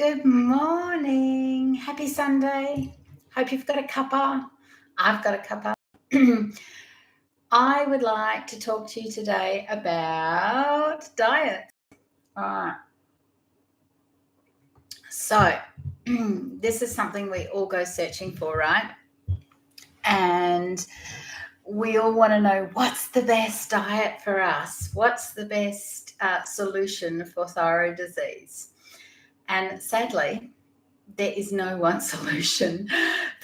Good morning. Happy Sunday. Hope you've got a cuppa. I've got a cuppa. I would like to talk to you today about diet. All right. So, this is something we all go searching for, right? And we all want to know what's the best diet for us? What's the best solution for thyroid disease? And sadly, there is no one solution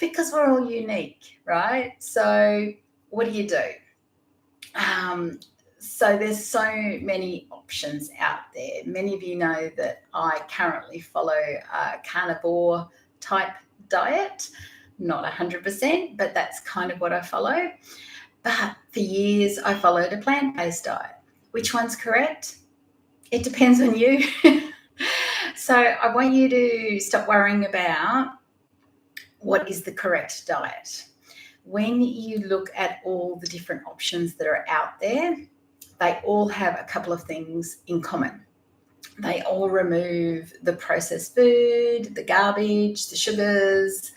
because we're all unique, right? So what do? So there's so many options out there. Many of you know that I currently follow a carnivore type diet, not 100%, but that's kind of what I follow. But for years, I followed a plant-based diet. Which one's correct? It depends on you. So I want you to stop worrying about what is the correct diet. When you look at all the different options that are out there, they all have a couple of things in common. They all remove the processed food, the garbage, the sugars,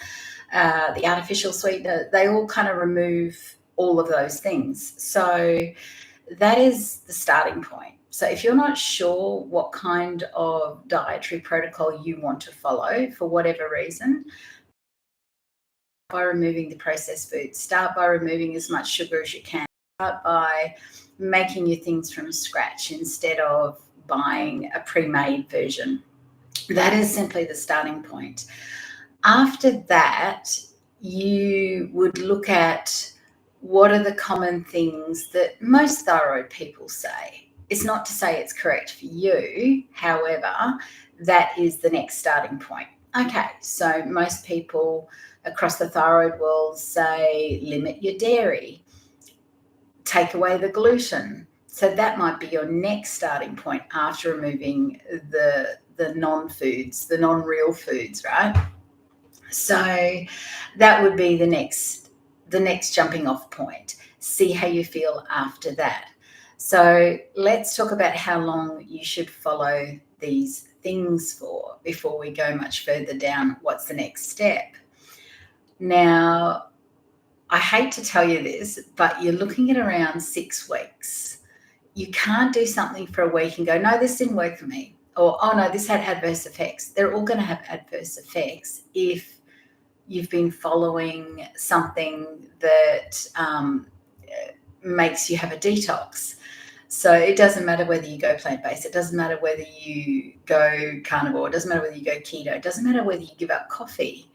the artificial sweetener. They all kind of remove all of those things. So that is the starting point. So if you're not sure what kind of dietary protocol you want to follow for whatever reason, by removing the processed food, start by removing as much sugar as you can, start by making your things from scratch instead of buying a pre-made version. That is simply the starting point. After that, you would look at what are the common things that most thyroid people say. It's not to say it's correct for you. However, that is the next starting point. Okay, so most people across the thyroid world say limit your dairy, take away the gluten. So that might be your next starting point after removing the non-foods, the non-real foods, right? So that would be the next jumping off point. See how you feel after that. So let's talk about how long you should follow these things for before we go much further down. What's the next step? Now, I hate to tell you this, but you're looking at around 6 weeks. You can't do something for a week and go, no, this didn't work for me. Or, oh no, this had adverse effects. They're all going to have adverse effects if you've been following something that makes you have a detox. So it doesn't matter whether you go plant-based. It doesn't matter whether you go carnivore. It doesn't matter whether you go keto. It doesn't matter whether you give up coffee.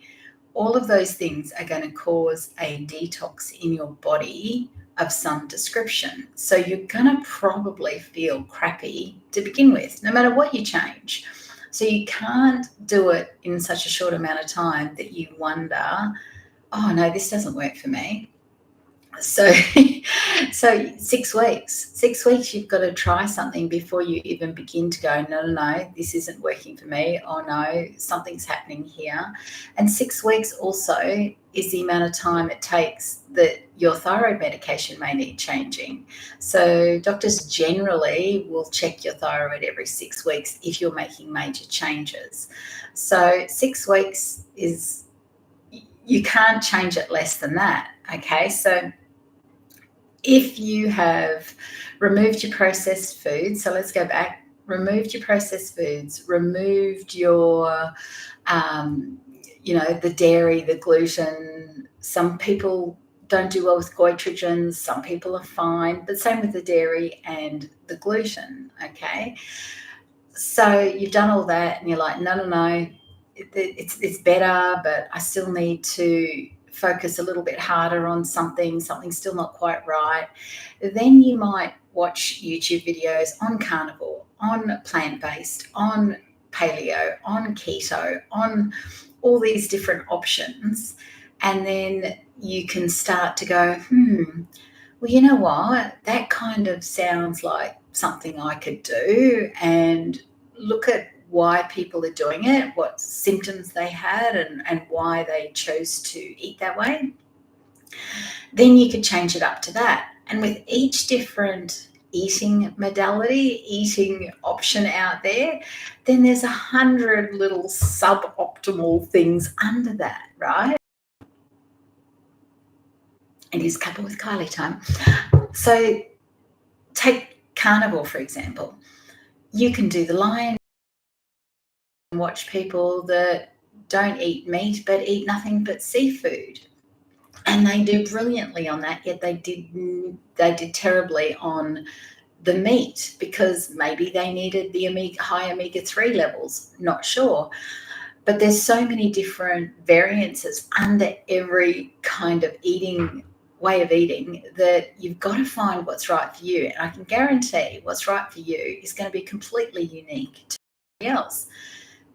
All of those things are going to cause a detox in your body of some description. So you're going to probably feel crappy to begin with, no matter what you change. So you can't do it in such a short amount of time that you wonder, oh no, this doesn't work for me. So 6 weeks. 6 weeks, you've got to try something before you even begin to go, no, this isn't working for me. Oh no, something's happening here. And 6 weeks also is the amount of time it takes that your thyroid medication may need changing. So doctors generally will check your thyroid every 6 weeks if you're making major changes. So 6 weeks is, you can't change it less than that. Okay, so if you have removed your processed foods, so let's go back, removed your processed foods, removed your, the dairy, the gluten. Some people don't do well with goitrogens. Some people are fine, but same with the dairy and the gluten, okay? So you've done all that and you're like, no, it's better, but I still need to focus a little bit harder on something's still not quite right. Then you might watch YouTube videos on carnivore, on plant-based, on paleo, on keto, on all these different options. And then you can start to go, well, you know what? That kind of sounds like something I could do, and look at why people are doing it, what symptoms they had, and why they chose to eat that way. Then you could change it up to that. And with each different eating modality, eating option out there, then there's 100 little suboptimal things under that, right? It is Cuppa with Kylie time. So take carnivore, for example. You can do the line and watch people that don't eat meat but eat nothing but seafood. And they do brilliantly on that, yet they did terribly on the meat because maybe they needed the high omega-3 levels, not sure. But there's so many different variances under every kind of way of eating that you've got to find what's right for you. And I can guarantee what's right for you is going to be completely unique to everybody else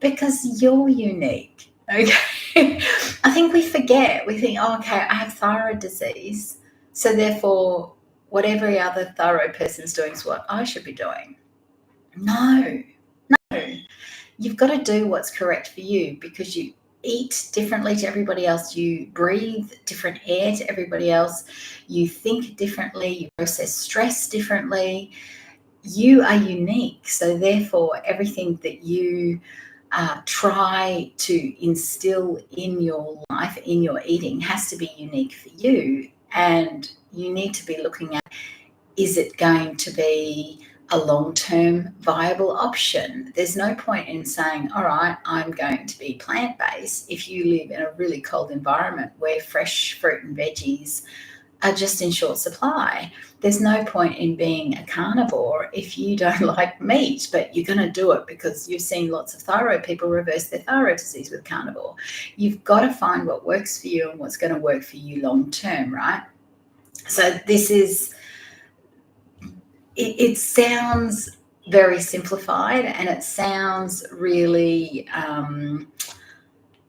because you're unique. Okay. I think we forget. We think, oh, okay, I have thyroid disease. So therefore, what every other thyroid person's doing is what I should be doing. No. You've got to do what's correct for you because you eat differently to everybody else. You breathe different air to everybody else. You think differently. You process stress differently. You are unique. So therefore, everything that you try to instill in your life, in your eating, has to be unique for you. And you need to be looking at, is it going to be a long-term viable option? There's no point in saying, all right, I'm going to be plant-based if you live in a really cold environment where fresh fruit and veggies are just in short supply. There's no point in being a carnivore if you don't like meat, but you're going to do it because you've seen lots of thyroid people reverse their thyroid disease with carnivore. You've got to find what works for you and what's going to work for you long-term, right? So this is... It sounds very simplified and it sounds really,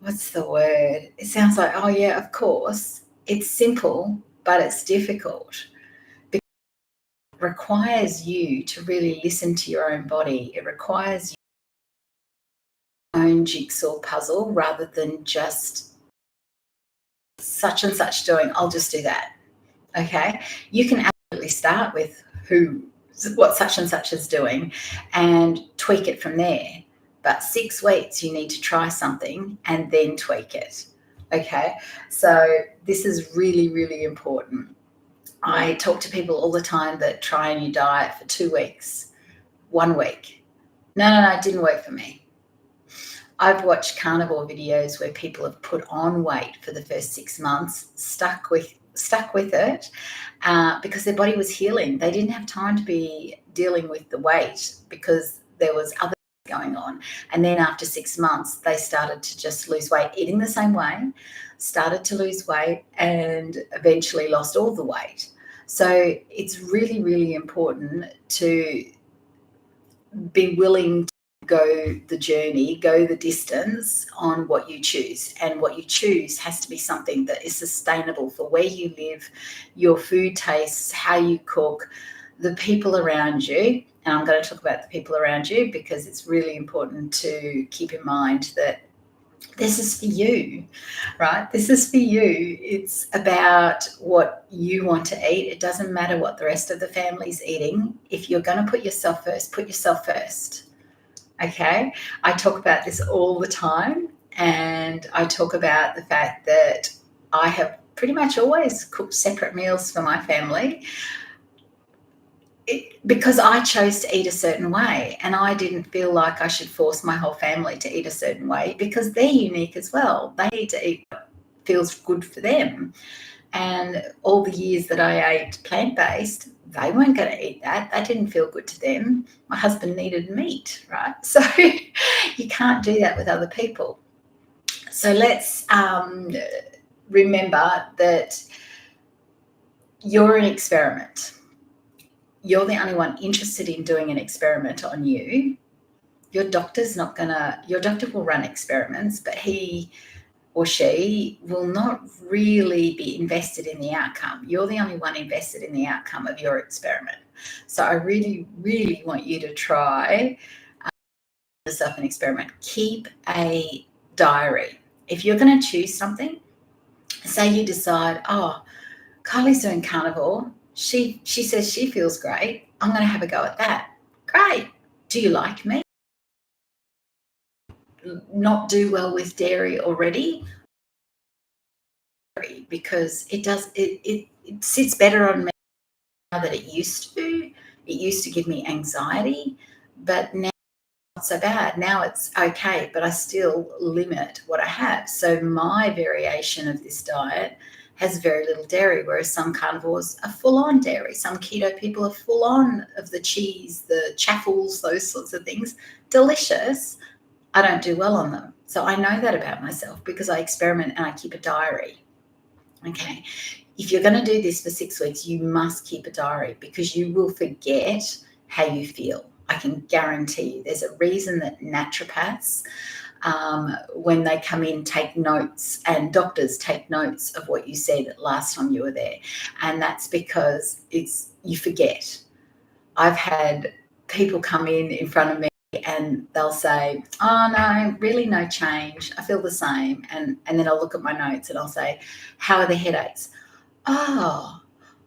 what's the word? It sounds like, oh yeah, of course. It's simple, but it's difficult because it requires you to really listen to your own body. It requires your own jigsaw puzzle rather than just such and such doing, I'll just do that. Okay? You can absolutely start with what such and such is doing and tweak it from there. But 6 weeks, you need to try something and then tweak it. Okay. So this is really, really important. I talk to people all the time that try a new diet for 2 weeks, 1 week. No, it didn't work for me. I've watched carnivore videos where people have put on weight for the first 6 months, stuck with it because their body was healing. They didn't have time to be dealing with the weight because there was other things going on. And then after 6 months, they started to just lose weight, eating the same way, started to lose weight and eventually lost all the weight. So it's really, really important to be willing to go the journey, go the distance on what you choose. And what you choose has to be something that is sustainable for where you live, your food tastes, how you cook, the people around you. And I'm going to talk about the people around you because it's really important to keep in mind that this is for you, right? This is for you. It's about what you want to eat. It doesn't matter what the rest of the family's eating. If you're going to put yourself first, put yourself first. Okay, I talk about this all the time, and I talk about the fact that I have pretty much always cooked separate meals for my family because I chose to eat a certain way, and I didn't feel like I should force my whole family to eat a certain way because they're unique as well. They need to eat what feels good for them. And all the years that I ate plant-based, they weren't going to eat that. That didn't feel good to them. My husband needed meat, right? So you can't do that with other people. So let's remember that you're an experiment. You're the only one interested in doing an experiment on you. Your doctor will run experiments, but he or she will not really be invested in the outcome. You're the only one invested in the outcome of your experiment. So I really, really want you to try yourself an experiment. Keep a diary. If you're going to choose something, say you decide, oh, Kylie's doing carnivore. She says she feels great. I'm going to have a go at that. Great. Do you like me? Not do well with dairy already? Because it sits better on me now than it used to. It used to give me anxiety, but now not so bad. Now it's okay, but I still limit what I have. So my variation of this diet has very little dairy, whereas some carnivores are full on dairy. Some keto people are full on of the cheese, the chaffles, those sorts of things. Delicious. I don't do well on them. So I know that about myself because I experiment and I keep a diary. Okay. If you're going to do this for 6 weeks, you must keep a diary because you will forget how you feel. I can guarantee you there's a reason that naturopaths, when they come in, take notes, and doctors take notes of what you said last time you were there. And that's because you forget. I've had people come in front of me and they'll say, oh, no, really no change. I feel the same. And then I'll look at my notes and I'll say, how are the headaches? Oh,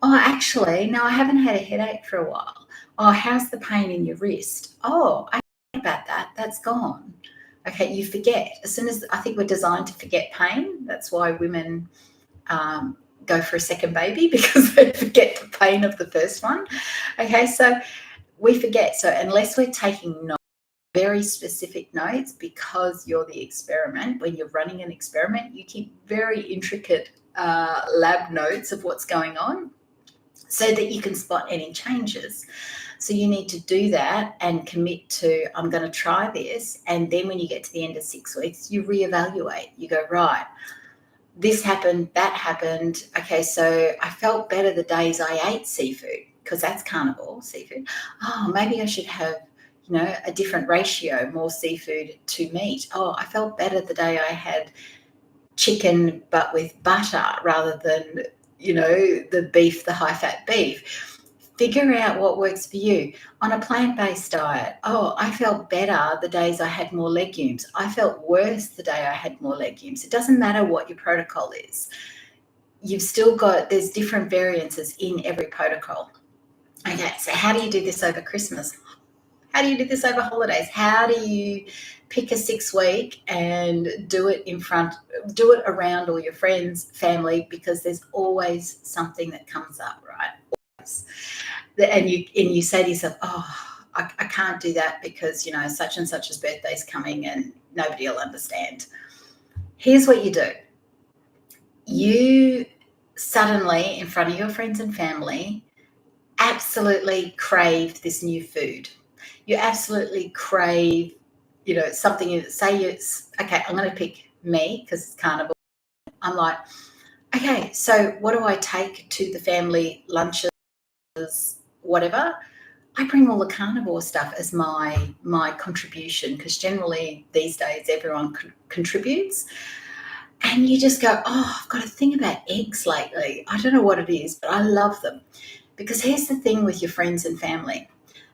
actually, no, I haven't had a headache for a while. Oh, how's the pain in your wrist? Oh, I forgot about that. That's gone. Okay, you forget. As soon as I think we're designed to forget pain. That's why women go for a second baby because they forget the pain of the first one. Okay, so we forget. So unless we're taking notes, very specific notes, because you're the experiment, when you're running an experiment, you keep very intricate lab notes of what's going on so that you can spot any changes. So you need to do that and commit to, I'm going to try this. And then when you get to the end of 6 weeks, you reevaluate. You go, right, this happened, that happened. Okay, so I felt better the days I ate seafood because that's carnivore seafood. Oh, maybe I should have, a different ratio, more seafood to meat. Oh, I felt better the day I had chicken but with butter rather than, the beef, the high-fat beef. Figure out what works for you. On a plant-based diet, I felt better the days I had more legumes. I felt worse the day I had more legumes. It doesn't matter what your protocol is. You've still got, there's different variances in every protocol. Okay, so how do you do this over Christmas? How do you do this over holidays? How do you pick a 6 week and do it around all your friends, family, because there's always something that comes up, right? Always. And you say to yourself, I can't do that because, such and such's birthday's coming and nobody will understand. Here's what you do. You suddenly, in front of your friends and family, absolutely crave this new food. You absolutely crave, something. Say okay, I'm going to pick me because it's carnivore. I'm like, okay, so what do I take to the family lunches, whatever? I bring all the carnivore stuff as my contribution because generally these days everyone contributes. And you just go, I've got a thing about eggs lately. I don't know what it is, but I love them. Because here's the thing with your friends and family.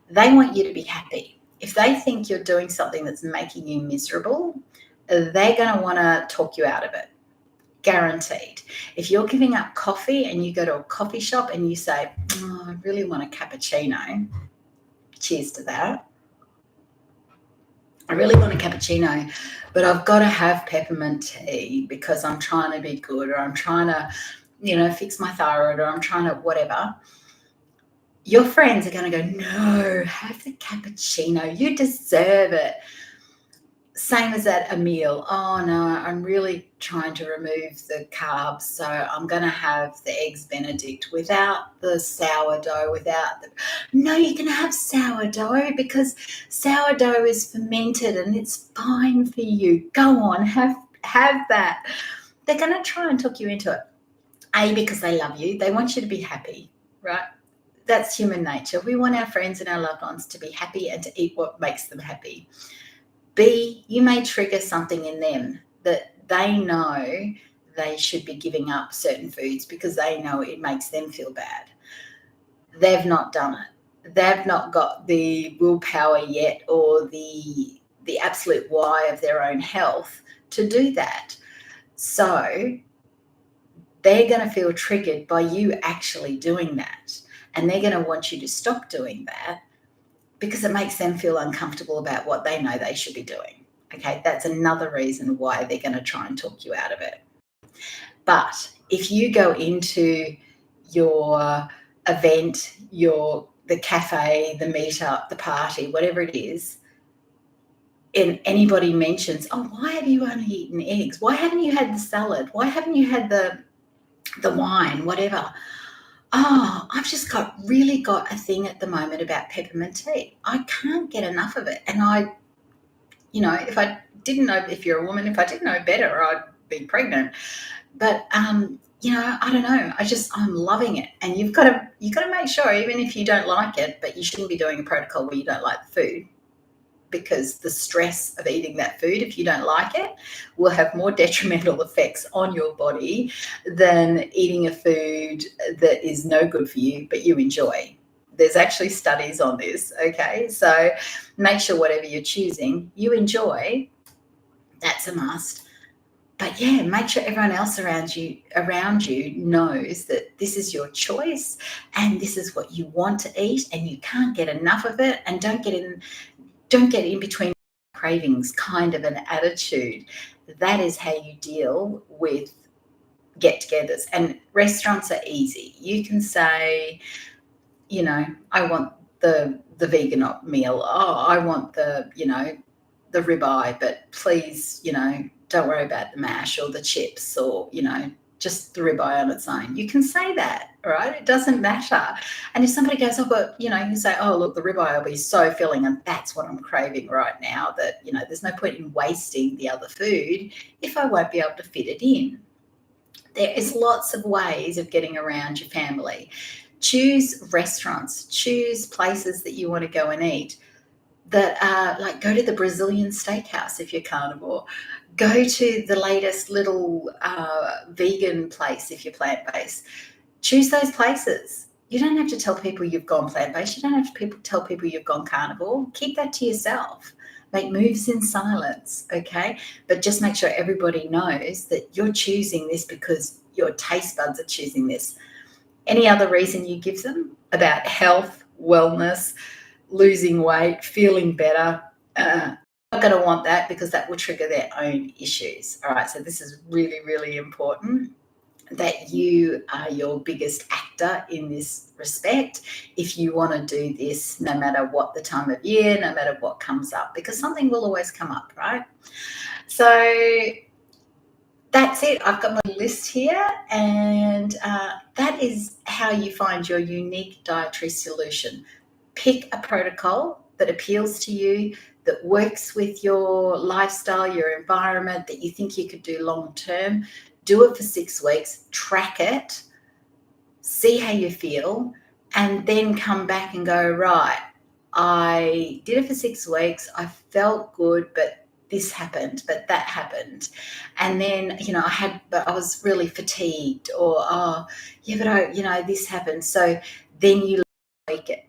They want you to be happy. If they think you're doing something that's making you miserable, they're going to want to talk you out of it. Guaranteed. If you're giving up coffee and you go to a coffee shop and you say, I really want a cappuccino, cheers to that. I really want a cappuccino, but I've got to have peppermint tea because I'm trying to be good, or I'm trying to, fix my thyroid, or I'm trying to whatever. Your friends are going to go, no, have the cappuccino. You deserve it. Same as at a meal. Oh, no, I'm really trying to remove the carbs, so I'm going to have the eggs Benedict without the sourdough, No, you can have sourdough because sourdough is fermented and it's fine for you. Go on, have that. They're going to try and talk you into it. Because they love you. They want you to be happy, right? That's human nature. We want our friends and our loved ones to be happy and to eat what makes them happy. B, you may trigger something in them that they know they should be giving up certain foods because they know it makes them feel bad. They've not done it. They've not got the willpower yet or the absolute why of their own health to do that. So they're going to feel triggered by you actually doing that. And they're going to want you to stop doing that because it makes them feel uncomfortable about what they know they should be doing. Okay, that's another reason why they're going to try and talk you out of it. But if you go into your event, the cafe, the meetup, the party, whatever it is, and anybody mentions, oh, why have you only eaten eggs? Why haven't you had the salad? Why haven't you had the wine, whatever? Oh, I've just really got a thing at the moment about peppermint tea. I can't get enough of it. And if I didn't know, if you're a woman, if I didn't know better, I'd be pregnant. But, I don't know. I'm loving it. And you've got to make sure, even if you don't like it, but you shouldn't be doing a protocol where you don't like the food, because the stress of eating that food, if you don't like it, will have more detrimental effects on your body than eating a food that is no good for you, but you enjoy. There's actually studies on this, okay? So make sure whatever you're choosing, you enjoy. That's a must. But yeah, make sure everyone else around you knows that this is your choice and this is what you want to eat, and you can't get enough of it, and don't get in between cravings kind of an attitude. That is how you deal with get-togethers. And restaurants are easy. You can say, I want the vegan meal. Oh, I want the ribeye, but please, don't worry about the mash or the chips, or, just the ribeye on its own. You can say that, right? It doesn't matter. And if somebody goes, oh, but, you can say, oh, look, the ribeye will be so filling and that's what I'm craving right now, that, there's no point in wasting the other food if I won't be able to fit it in. There is lots of ways of getting around your family. Choose restaurants, choose places that you want to go and eat that are go to the Brazilian steakhouse if you're carnivore. Go to the latest little vegan place if you're plant-based. Choose those places. You don't have to tell people you've gone plant-based. You don't have to tell people you've gone carnivore. Keep that to yourself. Make moves in silence, okay? But just make sure everybody knows that you're choosing this because your taste buds are choosing this. Any other reason you give them about health, wellness, losing weight, feeling better, not going to want that, because that will trigger their own issues. All right, so this is really, really important, that you are your biggest actor in this respect if you want to do this, no matter what the time of year, no matter what comes up, because something will always come up, right? So that's it. I've got my list here, and that is how you find your unique dietary solution. Pick a protocol that appeals to you, that works with your lifestyle, your environment, that you think you could do long term. Do it for 6 weeks, track it, see how you feel, and then come back and go, right, I did it for 6 weeks, I felt good, but this happened, but that happened. And then, I was really fatigued, or, this happened. So then you tweak it.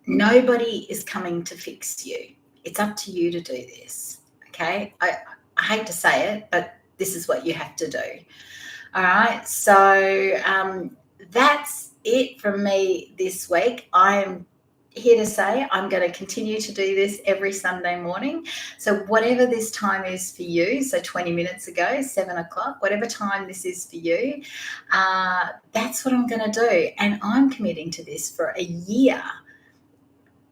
Nobody is coming to fix you. It's up to you to do this, okay? I hate to say it, but this is what you have to do. All right, so that's it from me this week. I'm here to say I'm going to continue to do this every Sunday morning. So whatever this time is for you, so 20 minutes ago, 7 o'clock, whatever time this is for you, that's what I'm going to do. And I'm committing to this for a year,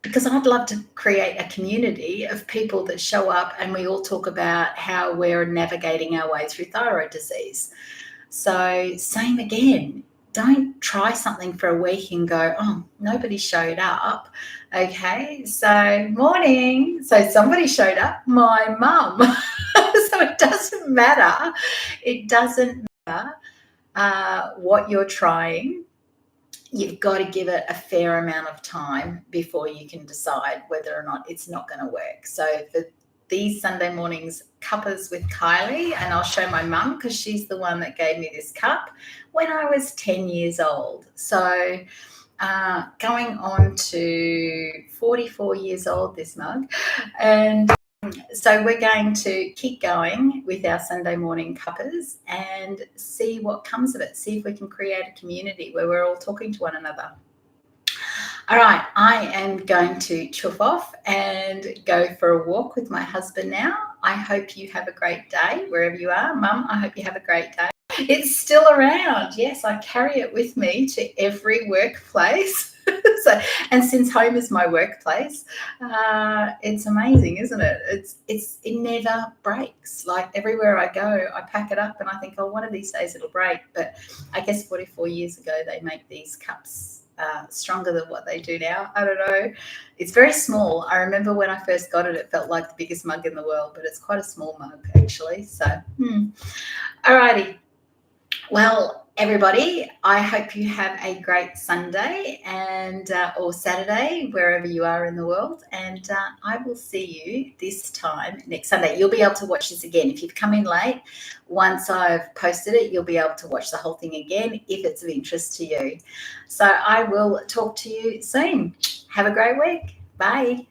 because I'd love to create a community of people that show up and we all talk about how we're navigating our way through thyroid disease. So same again, don't try something for a week and go, oh, nobody showed up. Okay, so morning. So somebody showed up, my mum. So it doesn't matter. It doesn't matter what you're trying. You've got to give it a fair amount of time before you can decide whether or not it's not going to work. So for these Sunday mornings, Cuppas with Kylie, and I'll show my mum because she's the one that gave me this cup when I was 10 years old. So going on to 44 years old, this mug. And so we're going to keep going with our Sunday morning cuppas and see what comes of it. See if we can create a community where we're all talking to one another. All right, I am going to chuff off and go for a walk with my husband now. I hope you have a great day wherever you are. Mum, I hope you have a great day. It's still around. Yes, I carry it with me to every workplace. And since home is my workplace, it's amazing, isn't it? It never breaks. Like everywhere I go, I pack it up and I think, oh, one of these days it'll break. But I guess 44 years ago, they make these cups stronger than what they do now. I don't know. It's very small. I remember when I first got it, it felt like the biggest mug in the world, but it's quite a small mug actually. So, alrighty. Well, everybody, I hope you have a great Sunday and or Saturday, wherever you are in the world. And I will see you this time next Sunday. You'll be able to watch this again. If you've come in late, once I've posted it, you'll be able to watch the whole thing again if it's of interest to you. So I will talk to you soon. Have a great week. Bye.